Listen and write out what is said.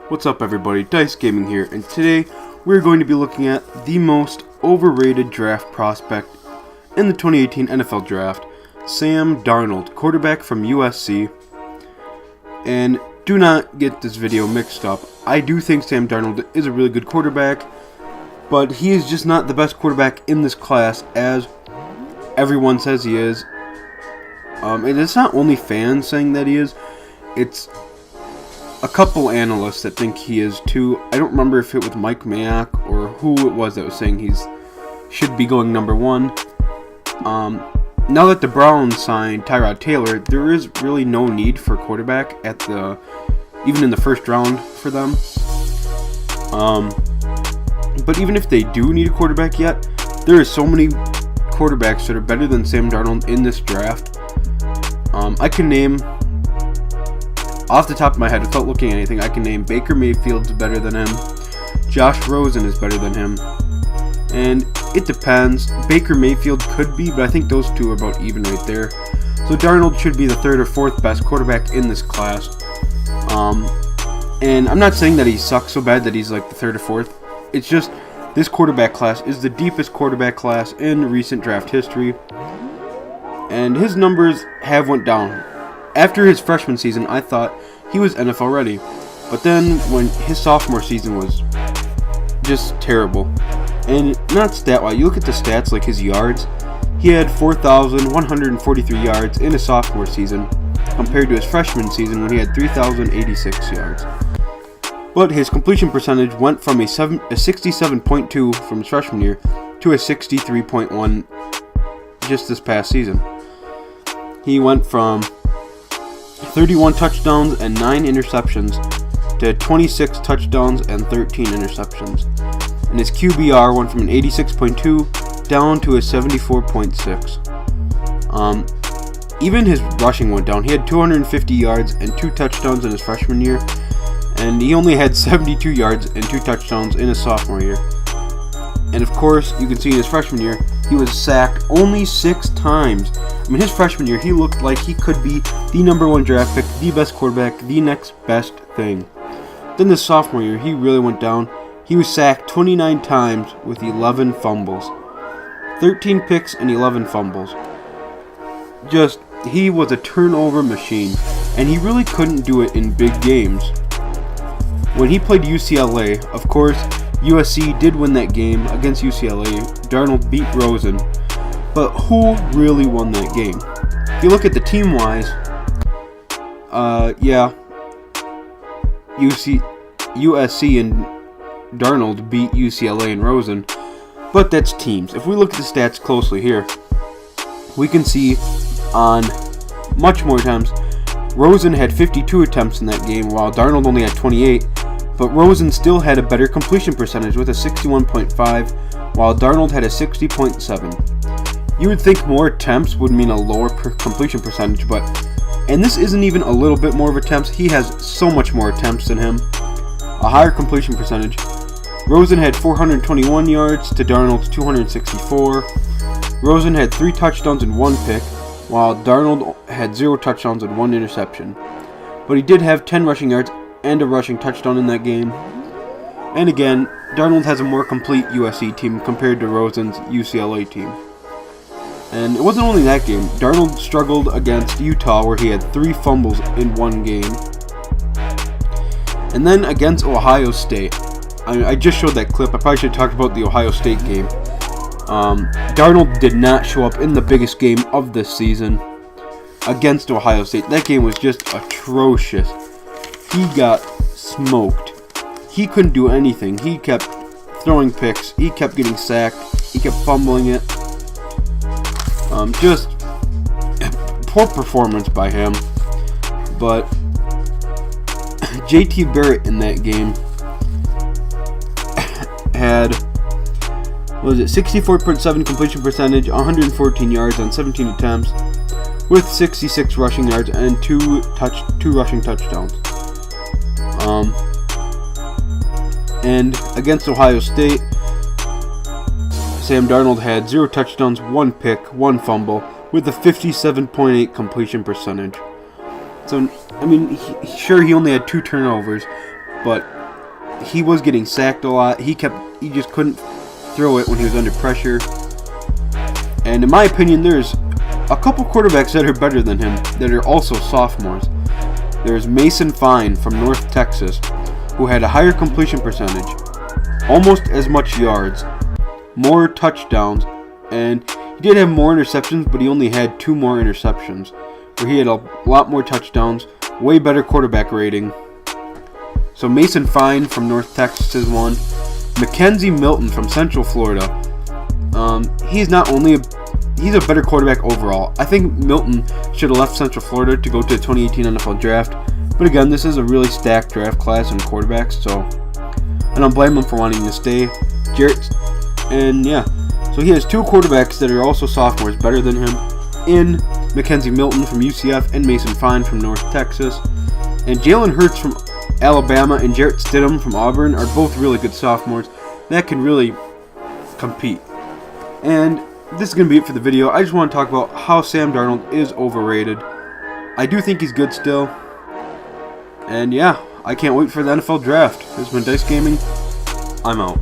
What's up everybody, Dice Gaming here, and today we're going to be looking at the most overrated draft prospect in the 2018 NFL Draft, Sam Darnold, quarterback from USC. And do not get this video mixed up. I do think Sam Darnold is a really good quarterback, but he is just not the best quarterback in this class as everyone says he is. And it's not only fans saying that he is, it's a couple analysts that think he is too. I don't remember if it was Mike Mayock or who it was that was saying he's should be going number one. Now that the Browns signed Tyrod Taylor, there is really no need for quarterback even in the first round for them. But even if they do need a quarterback yet, there are so many quarterbacks that are better than Sam Darnold in this draft. I can name, off the top of my head, without looking at anything, I can name Baker Mayfield's better than him. Josh Rosen is better than him. And it depends. Baker Mayfield could be, but I think those two are about even right there. So Darnold should be the third or fourth best quarterback in this class. And I'm not saying that he sucks so bad that he's like the third or fourth. It's just this quarterback class is the deepest quarterback class in recent draft history. And his numbers have went down. After his freshman season, I thought he was NFL ready. But then when his sophomore season was just terrible. And not stat-wise, you look at the stats like his yards. He had 4,143 yards in his sophomore season compared to his freshman season when he had 3,086 yards. But his completion percentage went from a 67.2 from his freshman year to a 63.1 just this past season. He went from 31 touchdowns and 9 interceptions to 26 touchdowns and 13 interceptions. And his QBR went from an 86.2 down to a 74.6. Even his rushing went down. He had 250 yards and 2 touchdowns in his freshman year, and he only had 72 yards and 2 touchdowns in his sophomore year. And of course, you can see in his freshman year, he was sacked only 6 times. I mean, his freshman year, he looked like he could be the number 1 draft pick, the best quarterback, the next best thing. Then this sophomore year, he really went down. He was sacked 29 times with 11 fumbles. 13 picks and 11 fumbles. He was a turnover machine, and he really couldn't do it in big games. When he played UCLA, of course, USC did win that game against UCLA. Darnold beat Rosen. But who really won that game? If you look at the team-wise, USC and Darnold beat UCLA and Rosen, but that's teams. If we look at the stats closely here, we can see on much more attempts, Rosen had 52 attempts in that game, while Darnold only had 28, but Rosen still had a better completion percentage with a 61.5, while Darnold had a 60.7. You would think more attempts would mean a lower completion percentage, and this isn't even a little bit more of attempts. He has so much more attempts than him. A higher completion percentage. Rosen had 421 yards to Darnold's 264. Rosen had 3 touchdowns and 1 pick, while Darnold had 0 touchdowns and 1 interception. But he did have 10 rushing yards and a rushing touchdown in that game. And again, Darnold has a more complete USC team compared to Rosen's UCLA team. And it wasn't only that game. Darnold struggled against Utah, where he had 3 fumbles in 1 game. And then against Ohio State. I just showed that clip. I probably should have talked about the Ohio State game. Darnold did not show up in the biggest game of this season against Ohio State. That game was just atrocious. He got smoked. He couldn't do anything. He kept throwing picks. He kept getting sacked. He kept fumbling it. Just poor performance by him. But JT Barrett in that game had, 64.7 completion percentage, 114 yards on 17 attempts, with 66 rushing yards and 2 rushing touchdowns. And against Ohio State, Sam Darnold had 0 touchdowns, 1 pick, 1 fumble, with a 57.8 completion percentage. So, I mean, sure, he only had 2 turnovers, but he was getting sacked a lot. He just couldn't throw it when he was under pressure. And in my opinion, there's a couple quarterbacks that are better than him that are also sophomores. There's Mason Fine from North Texas, who had a higher completion percentage, almost as much yards, more touchdowns, and he did have more interceptions, but he only had 2 more interceptions, where he had a lot more touchdowns, way better quarterback rating. So Mason Fine from North Texas is one. Mackenzie Milton from Central Florida. He's a better quarterback overall. I think Milton should have left Central Florida to go to the 2018 NFL Draft. But again, this is a really stacked draft class in quarterbacks, so I don't blame him for wanting to stay. So he has 2 quarterbacks that are also sophomores better than him in Mackenzie Milton from UCF and Mason Fine from North Texas. And Jalen Hurts from Alabama and Jarrett Stidham from Auburn are both really good sophomores that can really compete. And this is going to be it for the video. I just want to talk about how Sam Darnold is overrated. I do think he's good still. And yeah, I can't wait for the NFL Draft. This has been Dice Gaming. I'm out.